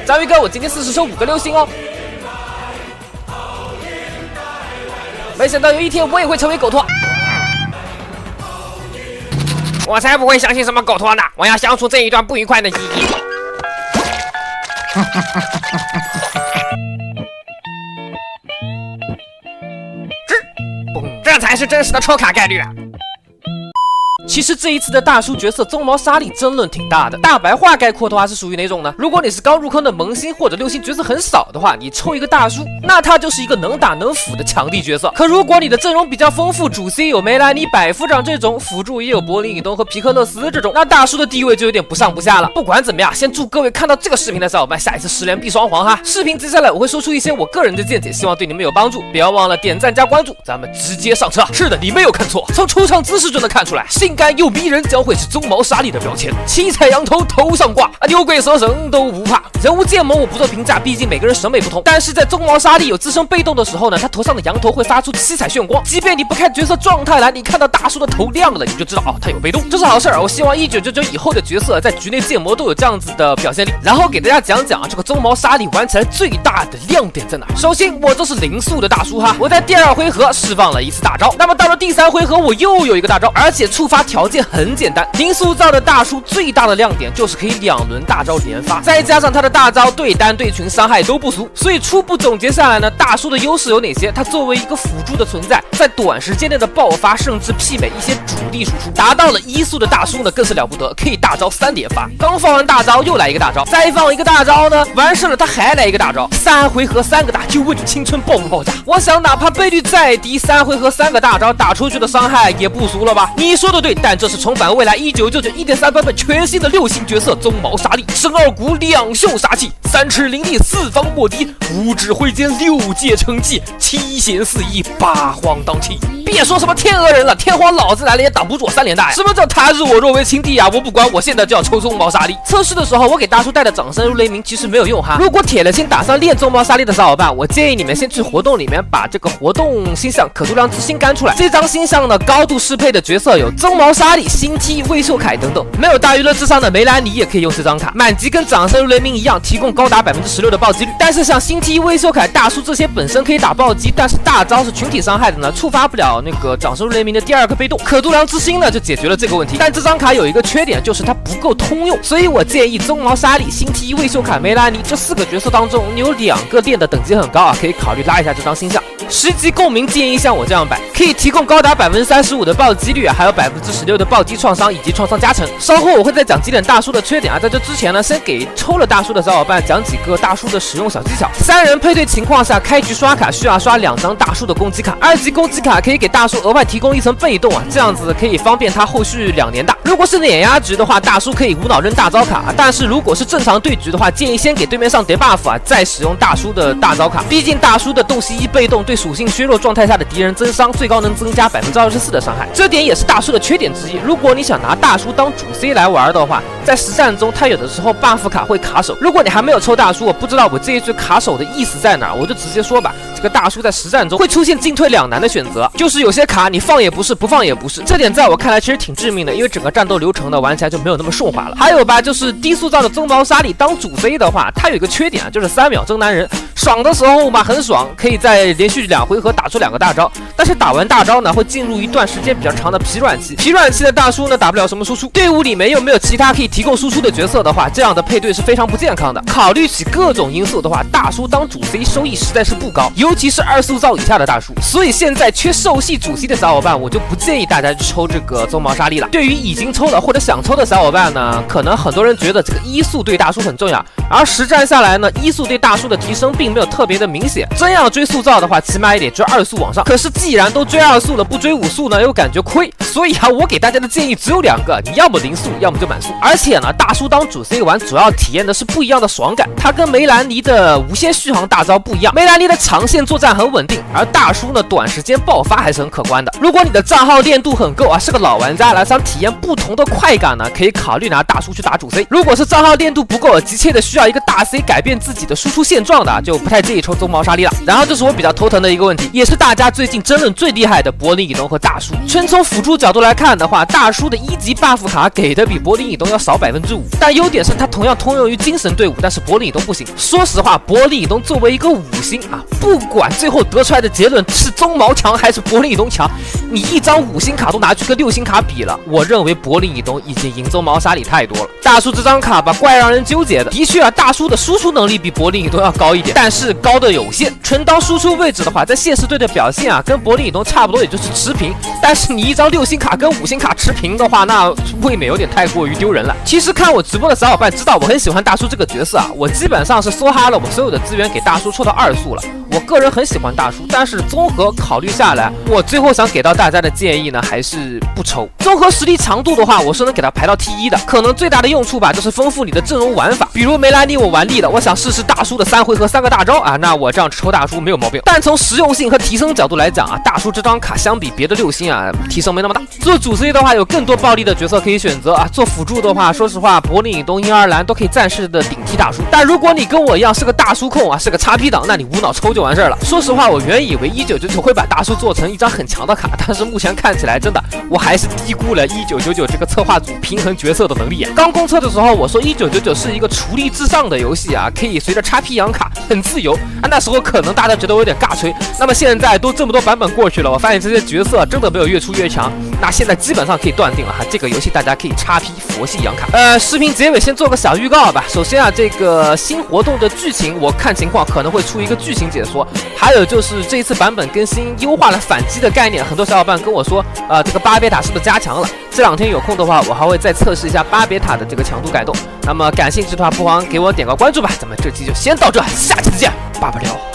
章鱼哥，我今天40收5个6星哦。没想到有一天我也会成为狗托。我才不会相信什么狗托呢！我要消除这一段不愉快的记忆。这才是真实的抽卡概率啊！其实这一次的大叔角色鬃毛沙莉争论挺大的，大白话概括的话是属于哪种呢？如果你是刚入坑的萌新或者6星角色很少的话，你抽一个大叔，那他就是一个能打能辅的强力角色。可如果你的阵容比较丰富，主 C 有梅兰妮、百夫长这种，辅助也有柏林以东和皮克勒斯这种，那大叔的地位就有点不上不下了。不管怎么样，先祝各位看到这个视频的小伙伴下一次10连必双黄哈！视频接下来我会说出一些我个人的见解，希望对你们有帮助，别忘了点赞加关注，咱们直接上车。是的，你没有看错，从出场姿势就能看出来，性感又迷人，将会是鬃毛沙莉的标签。七彩羊头头上挂，牛鬼蛇神都不怕。人物建模我不做评价，毕竟每个人审美不同。但是在鬃毛沙莉有自身被动的时候呢，他头上的羊头会发出七彩炫光，即便你不看角色状态栏，你看到大叔的头亮了，你就知道哦，他有被动，这是好事儿。我希望1999以后的角色在局内建模都有这样子的表现力。然后给大家讲讲这个鬃毛沙莉玩起来最大的亮点在哪。首先，我这是0速的大叔哈，我在第2回合释放了一次大招，那么到了第3回合我又有一个大招，而且触发条件很简单，0塑造的大叔最大的亮点就是可以2轮大招连发，再加上他的大招对单对群伤害都不俗，所以初步总结下来呢，大叔的优势有哪些？他作为一个辅助的存在，在短时间内的爆发甚至媲美一些主力输出，达到了1速的大叔呢更是了不得，可以大招3连发，刚放完大招又来一个大招，再放一个大招呢，完事了他还来一个大招，3回合3个大就为你青春爆炸。我想哪怕倍率再低，3回合3个大招打出去的伤害也不俗了吧？你说的对，但这是重返未来1999 1.3版本全新的6星角色鬃毛沙莉，生2股2秀杀气，3尺灵力4方莫敌，5指挥剑6界成绩，7弦4翼8荒当气。别说什么天鹅人了，天皇老子来了也挡不住我3连大呀！什么叫他日我若为亲弟啊？我不管，我现在就要抽鬃毛沙莉。测试的时候我给大叔带的掌声如雷鸣其实没有用哈。如果铁了心打算练鬃毛沙莉的小伙伴，我建议你们先去活动里面把这个活动星象可度量之星干出来。这张星象呢，高度适配的角色有鬃毛沙莉、星 T、魏秀凯等等。没有大娱乐智商的梅兰妮也可以用这张卡，满级跟掌声如雷鸣一样，提供高达16%的暴击率。但是像星 T、魏秀凯、大叔这些本身可以打暴击，但是大招是群体伤害的呢，触发不了那个掌声如雷鸣的第2个被动。可度量之星呢就解决了这个问题，但这张卡有一个缺点，就是它不够通用，所以我建议鬃毛沙莉、星 T、魏秀凯、梅兰妮这4个角色当中，你有2个练的等级很高啊，可以考虑拉一下这张星象。10级共鸣建议像我这样摆，可以提供高达35%的暴击率，还有16%的暴击创伤以及创伤加成。稍后我会再讲几点大叔的缺点啊，在这之前呢，先给抽了大叔的小伙伴讲几个大叔的使用小技巧。3人配对情况下，开局刷卡需要刷2张大叔的攻击卡，2级攻击卡可以给大叔额外提供1层被动啊，这样子可以方便他后续2连大。如果是碾压局的话，大叔可以无脑扔大招卡，但是如果是正常对局的话，建议先给对面上 debuff 啊，再使用大叔的大招卡。毕竟大叔的洞悉1被动对属性削弱状态下的敌人增伤最高能增加24%的伤害，这点也是大叔的缺点之一。如果你想拿大叔当主 C 来玩的话，在实战中他有的时候 buff 卡会卡手。如果你还没有抽大叔，我不知道我这一句卡手的意思在哪，我就直接说吧，这个大叔在实战中会出现进退两难的选择，就是有些卡你放也不是，不放也不是，这点在我看来其实挺致命的，因为整个战斗流程呢玩起来就没有那么顺滑了。还有吧，就是低塑造的鬃毛沙莉当主 C 的话，它有一个缺点啊，就是3秒争男人，爽的时候嘛很爽，可以在连续2回合打出2个大招，但是打完大招呢会进入一段时间比较长的疲软期，疲软期的大叔呢打不了什么输出，队伍里面又没有其他可以提供输出的角色的话，这样的配对是非常不健康的。考虑起各种因素的话，大叔当主 C 收益实在是不高，尤其是2塑造以下的大叔，所以现在缺兽系主 C 的小伙伴，我就不建议大家去抽这个鬃毛沙莉了。对于已经抽了或者想抽的小伙伴呢，可能很多人觉得这个1速对大叔很重要，而实战下来呢，1速对大叔的提升并没有特别的明显，真要追塑造的话，起码也得追2速往上。可是既然都追2速了，不追5速呢，又感觉亏，所以啊，我给大家的建议只有2个，你要么0速，要么就满速。而且呢，大叔当主 C 玩主要体验的是不一样的爽感，它跟梅兰妮的无限续航大招不一样，梅兰妮的长线作战很稳定，而大叔呢短时间爆发还是很可观的。如果你的账号练度很够啊，是个老玩家来想体验不同的快感呢，可以考虑拿大叔去打主 C。如果是账号练度不够，急切的需要一个大 C 改变自己的输出现状的，就就不太建议抽鬃毛沙粒了。然后这是我比较头疼的一个问题，也是大家最近争论最厉害的柏林以东和大叔。纯从辅助角度来看的话，大叔的1级 buff 卡给的比柏林以东要少5%，但优点是它同样通用于精神队伍，但是柏林以东不行。说实话，柏林以东作为一个5星啊，不管最后得出来的结论是鬃毛强还是柏林以东强，你一张5星卡都拿去跟6星卡比了，我认为柏林以东已经赢鬃毛沙里太多了。大叔这张卡吧，怪让人纠结的。的确啊，大叔的输出能力比柏林以东要高一点，但是高的有限。纯当输出位置的话，在现实队的表现啊，跟柏林以东差不多，也就是持平。但是你一张6星卡跟5星卡持平的话，那未免有点太过于丢人了。其实看我直播的小伙伴知道我很喜欢大叔这个角色啊，我基本上是梭哈了我所有的资源给大叔抽到2速了。我个人很喜欢大叔，但是综合考虑下来，我最后想给到大家的建议呢，还是不抽。综合实力强度的话，我是能给他排到 T1 的。可能最大的用处吧，就是丰富你的阵容玩法。比如梅兰妮我玩腻了，我想试试大叔的3回合3个大招啊，那我这样抽大叔没有毛病。但从实用性和提升角度来讲啊，大叔这张卡相比别的6星啊，提升没那么大。做主 C 的话，有更多暴力的角色可以选择啊。做辅助的话，说实话，柏林以东、英儿兰都可以暂时的顶替大叔。但如果你跟我一样是个大叔控啊，是个XP党，那你无脑抽就完事儿了。说实话，我原以为1999会把大叔做成一张很强的卡，但是目前看起来真的，我还是低估了1999这个策划组平衡角色的能力啊。刚公测的时候，我说1999是一个厨力至上的游戏啊，可以随着XP养卡，很自由啊。那时候可能大家觉得我有点尬吹，那么现在都这么多版本过去了，我发现这些角色真的没有越出越强。那现在基本上可以断定了哈，这个游戏大家可以XP佛系养卡。视频结尾先做个小预告吧。首先啊，这个新活动的剧情我看情况可能会出一个剧情解说，还有就是这一次版本更新优化了反击的概念，很多小伙伴跟我说，这个巴别塔是不是加强了？这2天有空的话，我还会再测试一下巴别塔的这个强度改动。那么感兴趣的话，不妨给我点个关注吧。咱们这期就先到这，下期再见，巴不聊。